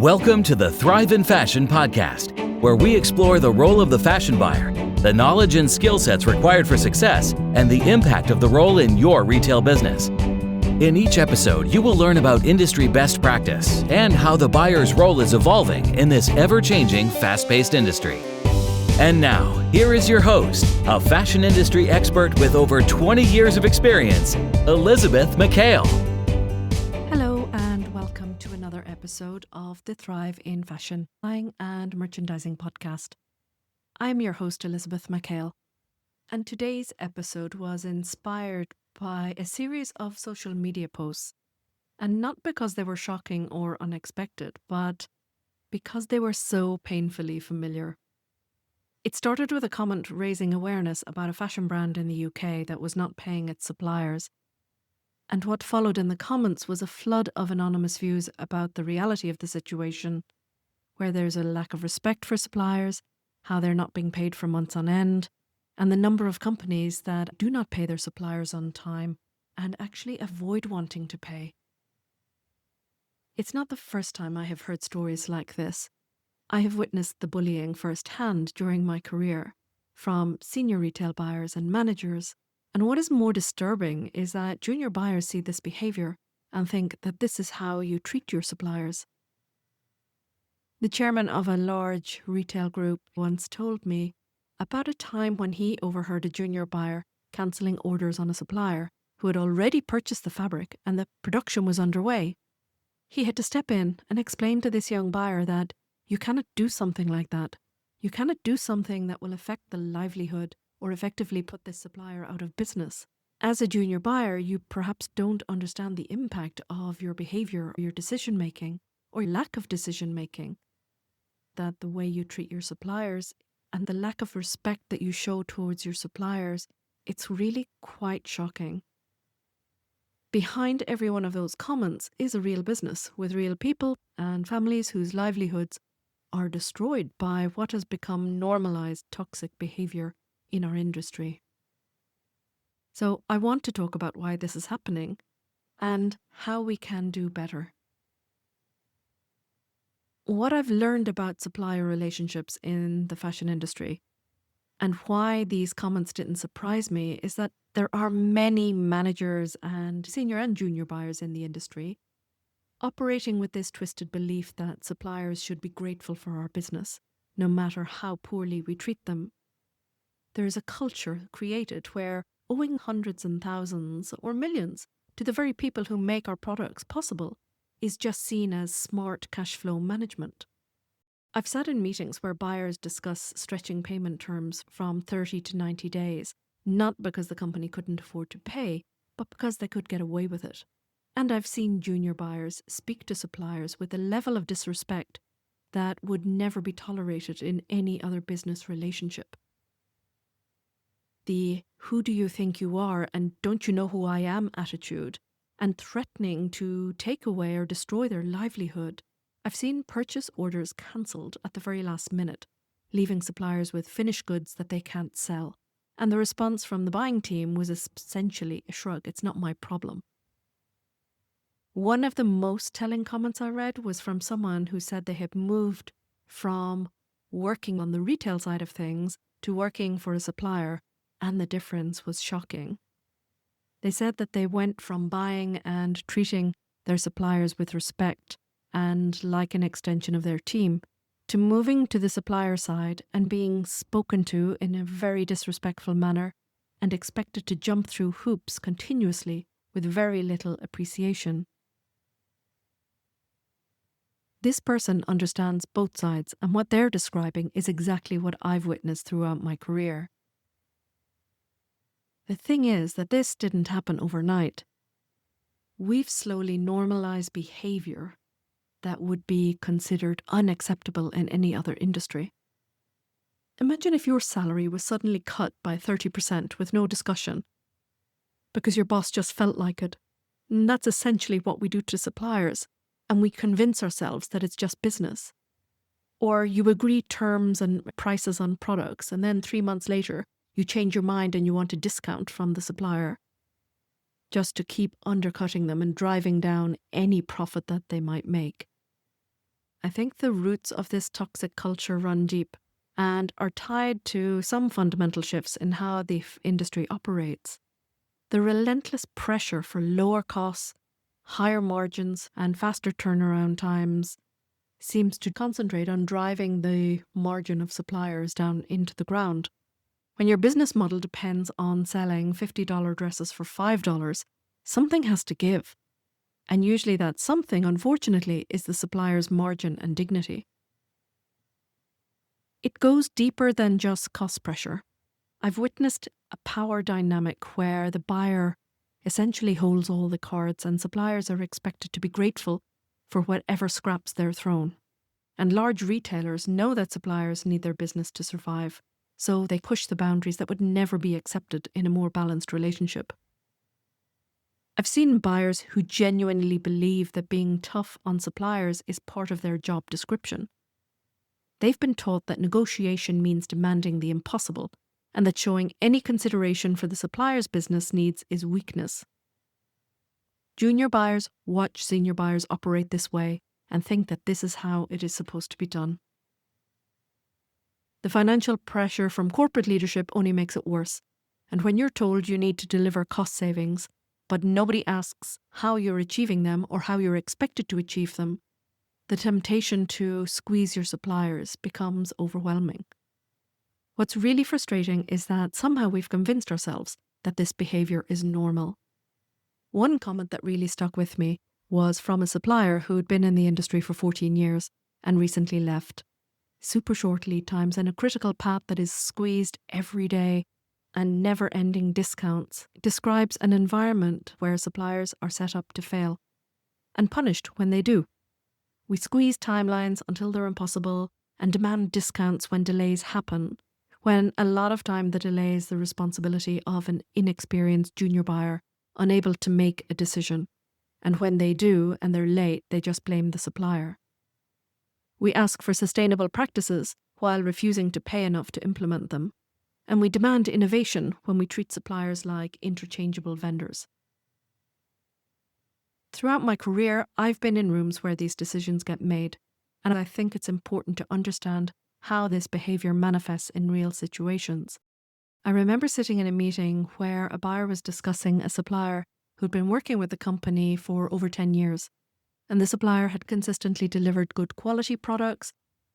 Welcome to the Thrive in Fashion podcast, where we explore the role of the fashion buyer, the knowledge and skill sets required for success, and the impact of the role in your retail business. In each episode, you will learn about industry best practice and how the buyer's role is evolving in this ever-changing, fast-paced industry. And now, here is your host, a fashion industry expert with over 20 years of experience, Elizabeth McHale. Hello and welcome to another episode of the Thrive in Fashion Buying and Merchandising podcast. I'm your host, Elizabeth McHale, and today's episode was inspired by a series of social media posts, and not because they were shocking or unexpected, but because they were so painfully familiar. It started with a comment raising awareness about a fashion brand in the UK that was not paying its suppliers. And what followed in the comments was a flood of anonymous views about the reality of the situation, where there's a lack of respect for suppliers, how they're not being paid for months on end, and the number of companies that do not pay their suppliers on time and actually avoid wanting to pay. It's not the first time I have heard stories like this. I have witnessed the bullying firsthand during my career, from senior retail buyers and managers. And what is more disturbing is that junior buyers see this behaviour and think that this is how you treat your suppliers. The chairman of a large retail group once told me about a time when he overheard a junior buyer cancelling orders on a supplier who had already purchased the fabric and the production was underway. He had to step in and explain to this young buyer that you cannot do something like that. You cannot do something that will affect the livelihood or effectively put this supplier out of business. As a junior buyer, you perhaps don't understand the impact of your behaviour, your decision-making, or lack of decision-making. That the way you treat your suppliers and the lack of respect that you show towards your suppliers, it's really quite shocking. Behind every one of those comments is a real business with real people and families whose livelihoods are destroyed by what has become normalized toxic behaviour in our industry. So I want to talk about why this is happening and how we can do better. What I've learned about supplier relationships in the fashion industry and why these comments didn't surprise me is that there are many managers and senior and junior buyers in the industry operating with this twisted belief that suppliers should be grateful for our business, no matter how poorly we treat them. There is a culture created where owing hundreds and thousands or millions to the very people who make our products possible is just seen as smart cash flow management. I've sat in meetings where buyers discuss stretching payment terms from 30 to 90 days, not because the company couldn't afford to pay, but because they could get away with it. And I've seen junior buyers speak to suppliers with a level of disrespect that would never be tolerated in any other business relationship. The "who do you think you are and don't you know who I am" attitude, and threatening to take away or destroy their livelihood. I've seen purchase orders cancelled at the very last minute, leaving suppliers with finished goods that they can't sell. And the response from the buying team was essentially a shrug. It's not my problem. One of the most telling comments I read was from someone who said they had moved from working on the retail side of things to working for a supplier, and the difference was shocking. They said that they went from buying and treating their suppliers with respect and like an extension of their team to moving to the supplier side and being spoken to in a very disrespectful manner and expected to jump through hoops continuously with very little appreciation. This person understands both sides, and what they're describing is exactly what I've witnessed throughout my career. The thing is that this didn't happen overnight. We've slowly normalized behaviour that would be considered unacceptable in any other industry. Imagine if your salary was suddenly cut by 30% with no discussion, because your boss just felt like it. And that's essentially what we do to suppliers, and we convince ourselves that it's just business. Or you agree terms and prices on products, and then 3 months later, you change your mind and you want a discount from the supplier, just to keep undercutting them and driving down any profit that they might make. I think the roots of this toxic culture run deep and are tied to some fundamental shifts in how the industry operates. The relentless pressure for lower costs, higher margins, and faster turnaround times seems to concentrate on driving the margin of suppliers down into the ground. When your business model depends on selling $50 dresses for $5, something has to give. And usually that something, unfortunately, is the supplier's margin and dignity. It goes deeper than just cost pressure. I've witnessed a power dynamic where the buyer essentially holds all the cards and suppliers are expected to be grateful for whatever scraps they're thrown. And large retailers know that suppliers need their business to survive, so they push the boundaries that would never be accepted in a more balanced relationship. I've seen buyers who genuinely believe that being tough on suppliers is part of their job description. They've been taught that negotiation means demanding the impossible, and that showing any consideration for the supplier's business needs is weakness. Junior buyers watch senior buyers operate this way and think that this is how it is supposed to be done. The financial pressure from corporate leadership only makes it worse, and when you're told you need to deliver cost savings, but nobody asks how you're achieving them or how you're expected to achieve them, the temptation to squeeze your suppliers becomes overwhelming. What's really frustrating is that somehow we've convinced ourselves that this behaviour is normal. One comment that really stuck with me was from a supplier who'd been in the industry for 14 years and recently left. Super short lead times and a critical path that is squeezed every day and never-ending discounts describes an environment where suppliers are set up to fail and punished when they do. We squeeze timelines until they're impossible and demand discounts when delays happen, when a lot of time the delay is the responsibility of an inexperienced junior buyer unable to make a decision, and when they do and they're late, they just blame the supplier. We ask for sustainable practices while refusing to pay enough to implement them, and we demand innovation when we treat suppliers like interchangeable vendors. Throughout my career, I've been in rooms where these decisions get made, and I think it's important to understand how this behaviour manifests in real situations. I remember sitting in a meeting where a buyer was discussing a supplier who'd been working with the company for over 10 years, and the supplier had consistently delivered good quality products,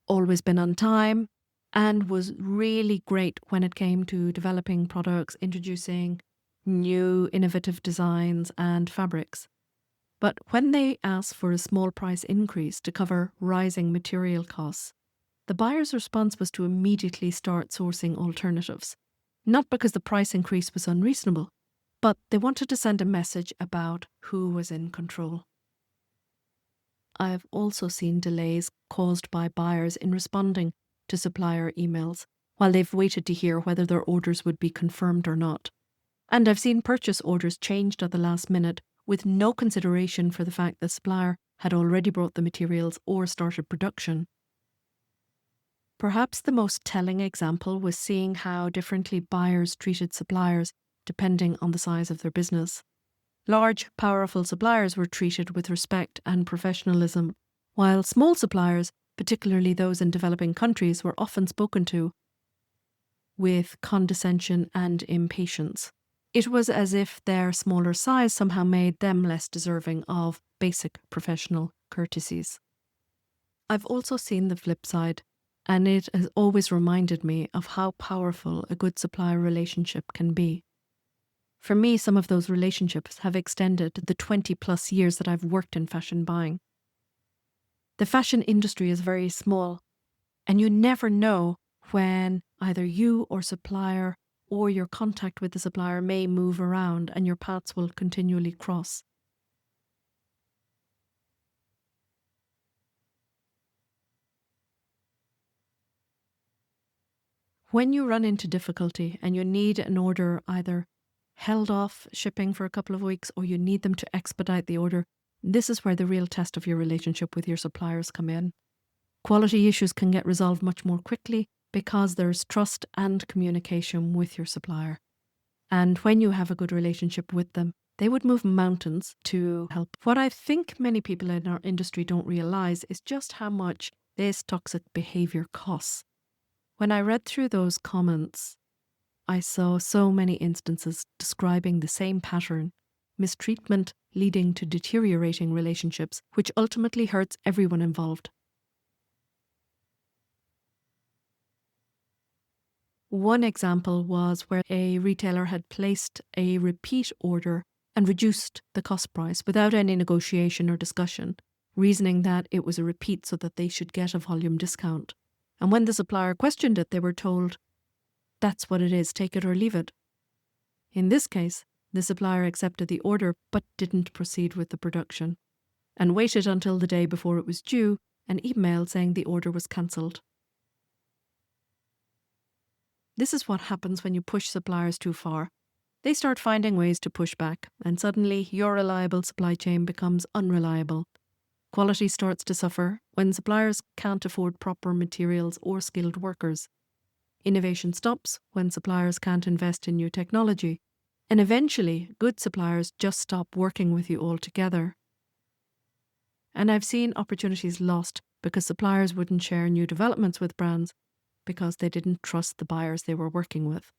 always been on time, and was really great when it came to developing products, introducing new innovative designs and fabrics. But when they asked for a small price increase to cover rising material costs, the buyer's response was to immediately start sourcing alternatives. Not because the price increase was unreasonable, but they wanted to send a message about who was in control. I have also seen delays caused by buyers in responding to supplier emails while they've waited to hear whether their orders would be confirmed or not. And I've seen purchase orders changed at the last minute with no consideration for the fact the supplier had already brought the materials or started production. Perhaps the most telling example was seeing how differently buyers treated suppliers depending on the size of their business. Large, powerful suppliers were treated with respect and professionalism, while small suppliers, particularly those in developing countries, were often spoken to with condescension and impatience. It was as if their smaller size somehow made them less deserving of basic professional courtesies. I've also seen the flip side, and it has always reminded me of how powerful a good supplier relationship can be. For me, some of those relationships have extended the 20+ years that I've worked in fashion buying. The fashion industry is very small, and you never know when either you or supplier or your contact with the supplier may move around and your paths will continually cross. When you run into difficulty and you need an order either held off shipping for a couple of weeks or you need them to expedite the order, this is where the real test of your relationship with your suppliers come in. Quality issues can get resolved much more quickly because there's trust and communication with your supplier. And when you have a good relationship with them, They would move mountains to help. What I think many people in our industry don't realize is just how much this toxic behavior costs. When I read through those comments, I saw so many instances describing the same pattern: mistreatment leading to deteriorating relationships, which ultimately hurts everyone involved. One example was where a retailer had placed a repeat order and reduced the cost price without any negotiation or discussion, reasoning that it was a repeat so that they should get a volume discount. And when the supplier questioned it, they were told, "That's what it is, take it or leave it." In this case, the supplier accepted the order but didn't proceed with the production, and waited until the day before it was due and emailed saying the order was cancelled. This is what happens when you push suppliers too far. They start finding ways to push back, and suddenly your reliable supply chain becomes unreliable. Quality starts to suffer when suppliers can't afford proper materials or skilled workers. Innovation stops when suppliers can't invest in new technology. And eventually, good suppliers just stop working with you altogether. And I've seen opportunities lost because suppliers wouldn't share new developments with brands because they didn't trust the buyers they were working with.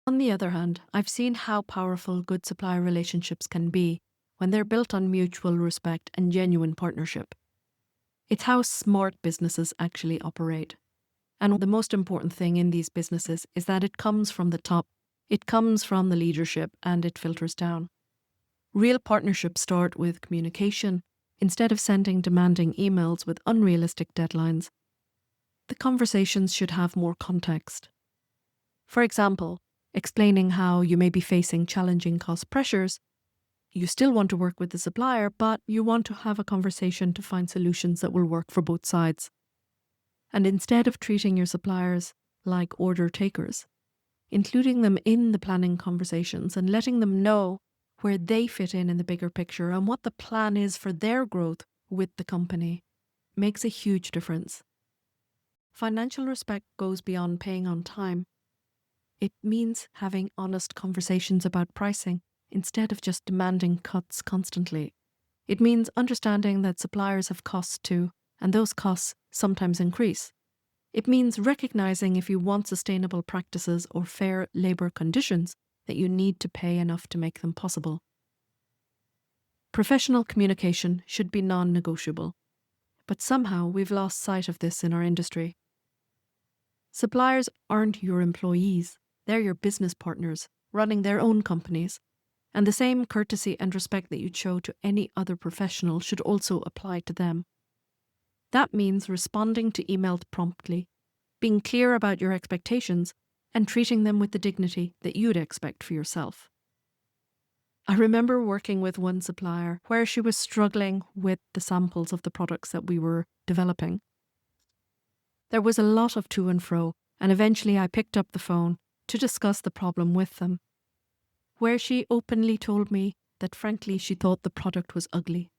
On the other hand, I've seen how powerful good supplier relationships can be when they're built on mutual respect and genuine partnership. It's how smart businesses actually operate. And the most important thing in these businesses is that it comes from the top. It comes from the leadership and it filters down. Real partnerships start with communication. Instead of sending demanding emails with unrealistic deadlines, the conversations should have more context. For example, explaining how you may be facing challenging cost pressures. You still want to work with the supplier, but you want to have a conversation to find solutions that will work for both sides. And instead of treating your suppliers like order takers, including them in the planning conversations and letting them know where they fit in the bigger picture and what the plan is for their growth with the company, makes a huge difference. Financial respect goes beyond paying on time. It means having honest conversations about pricing instead of just demanding cuts constantly. It means understanding that suppliers have costs too, and those costs sometimes increase. It means recognizing if you want sustainable practices or fair labour conditions, that you need to pay enough to make them possible. Professional communication should be non-negotiable, but somehow we've lost sight of this in our industry. Suppliers aren't your employees. They're your business partners, running their own companies. And the same courtesy and respect that you'd show to any other professional should also apply to them. That means responding to emails promptly, being clear about your expectations, and treating them with the dignity that you'd expect for yourself. I remember working with one supplier where she was struggling with the samples of the products that we were developing. There was a lot of to and fro, and eventually I picked up the phone to discuss the problem with them, where she openly told me that frankly she thought the product was ugly.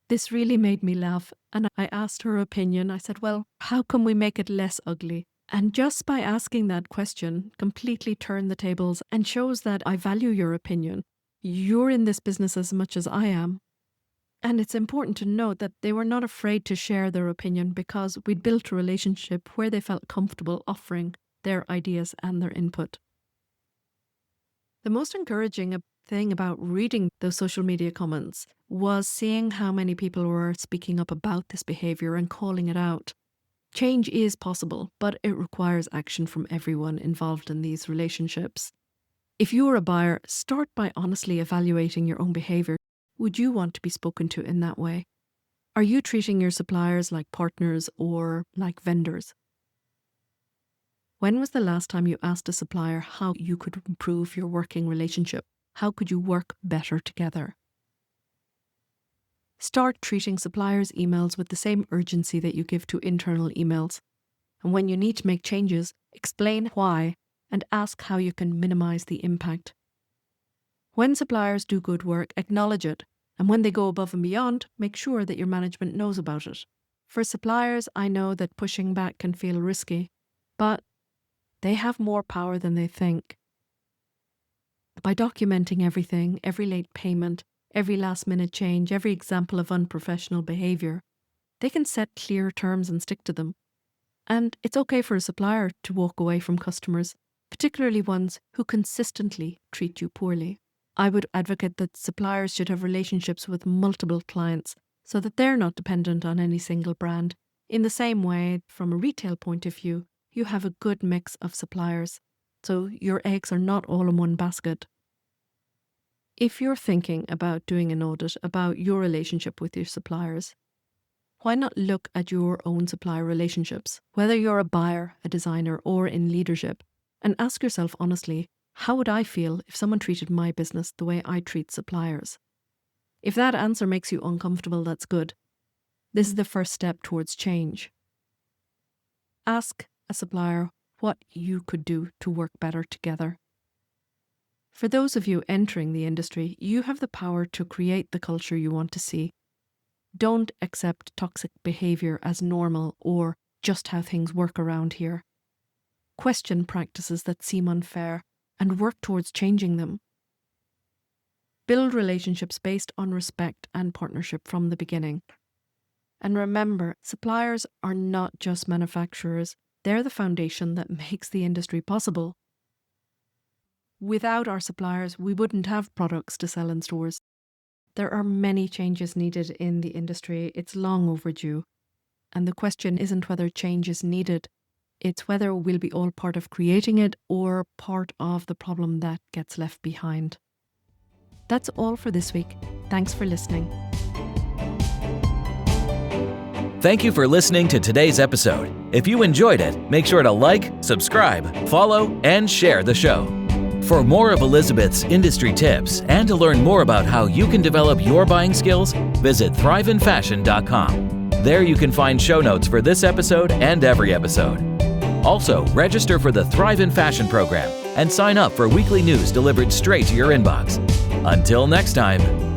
This really made me laugh, and I asked her opinion. I said, well, how can we make it less ugly? And just by asking that question completely turned the tables and shows that I value your opinion. You're in this business as much as I am. And it's important to note that they were not afraid to share their opinion because we'd built a relationship where they felt comfortable offering their ideas and their input. The most encouraging thing about reading those social media comments was seeing how many people were speaking up about this behaviour and calling it out. Change is possible, but it requires action from everyone involved in these relationships. If you are a buyer, start by honestly evaluating your own behaviour. Would you want to be spoken to in that way? Are you treating your suppliers like partners or like vendors? When was the last time you asked a supplier how you could improve your working relationship? How could you work better together? Start treating suppliers' emails with the same urgency that you give to internal emails. And when you need to make changes, explain why and ask how you can minimize the impact. When suppliers do good work, acknowledge it. And when they go above and beyond, make sure that your management knows about it. For suppliers, I know that pushing back can feel risky, but they have more power than they think. By documenting everything, every late payment, every last-minute change, every example of unprofessional behaviour, they can set clear terms and stick to them. And it's okay for a supplier to walk away from customers, particularly ones who consistently treat you poorly. I would advocate that suppliers should have relationships with multiple clients so that they're not dependent on any single brand. In the same way, from a retail point of view, you have a good mix of suppliers, so your eggs are not all in one basket. If you're thinking about doing an audit about your relationship with your suppliers, why not look at your own supplier relationships, whether you're a buyer, a designer, or in leadership, and ask yourself honestly, how would I feel if someone treated my business the way I treat suppliers? If that answer makes you uncomfortable, that's good. This is the first step towards change. Ask a supplier what you could do to work better together. For those of you entering the industry, you have the power to create the culture you want to see. Don't accept toxic behaviour as normal or just how things work around here. Question practices that seem unfair and work towards changing them. Build relationships based on respect and partnership from the beginning. And remember, suppliers are not just manufacturers, they're the foundation that makes the industry possible. Without our suppliers, we wouldn't have products to sell in stores. There are many changes needed in the industry. It's long overdue. And the question isn't whether change is needed. It's whether we'll be all part of creating it or part of the problem that gets left behind. That's all for this week. Thanks for listening. Thank you for listening to today's episode. If you enjoyed it, make sure to like, subscribe, follow, and share the show. For more of Elizabeth's industry tips and to learn more about how you can develop your buying skills, visit thriveinfashion.com. There you can find show notes for this episode and every episode. Also, register for the Thrive in Fashion program and sign up for weekly news delivered straight to your inbox. Until next time.